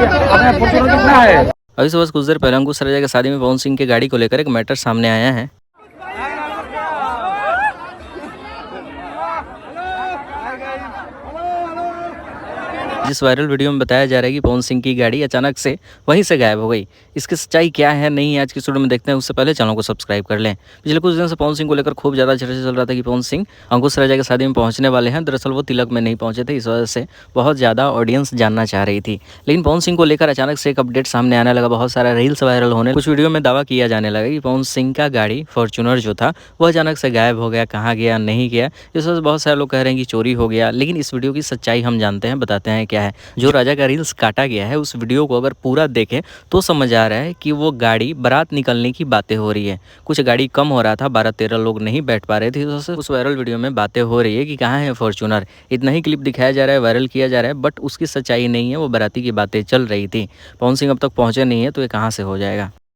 अभी से बस कुछ देर पहले अंकुश राजा की शादी में पवन सिंह की गाड़ी को लेकर एक मैटर सामने आया है। जिस वायरल वीडियो में बताया जा रहा है कि पवन सिंह की गाड़ी अचानक से वहीं से गायब हो गई। इसकी सच्चाई क्या है नहीं है आज की वीडियो में देखते हैं। उससे पहले चैनल को सब्सक्राइब कर लें। पिछले कुछ दिन से पवन सिंह को लेकर खूब ज़्यादा चर्चा चल रहा था कि पवन सिंह अंकुश राजा की शादी में पहुंचने वाले हैं। दरअसल वो तिलक में नहीं पहुंचे थे, इस वजह से बहुत ज़्यादा ऑडियंस जानना चाह रही थी। लेकिन पवन सिंह को लेकर अचानक से एक अपडेट सामने आने लगा, बहुत सारा रील्स वायरल होने, कुछ वीडियो में दावा किया जाने लगा कि पवन सिंह का गाड़ी फॉर्च्यूनर जो था वो अचानक से गायब हो गया, कहाँ गया नहीं गया। इस वजह से बहुत सारे लोग कह रहे हैं कि चोरी हो गया। लेकिन इस वीडियो की सच्चाई हम जानते हैं, बताते हैं क्या है। जो राजा का रील्स काटा गया है उस वीडियो को अगर पूरा देखें तो समझ आ रहा है कि वो गाड़ी बारात निकलने की बातें हो रही है। कुछ गाड़ी कम हो रहा था, 12-13 लोग नहीं बैठ पा रहे थे। उस वायरल वीडियो में बातें हो रही है कि कहाँ है फॉर्च्यूनर। इतना ही क्लिप दिखाया जा रहा है, वायरल किया जा रहा है, बट उसकी सच्चाई नहीं है। वो बाराती की बातें चल रही थी। पवन सिंह अब तक पहुंचे नहीं है तो ये कहाँ से हो जाएगा।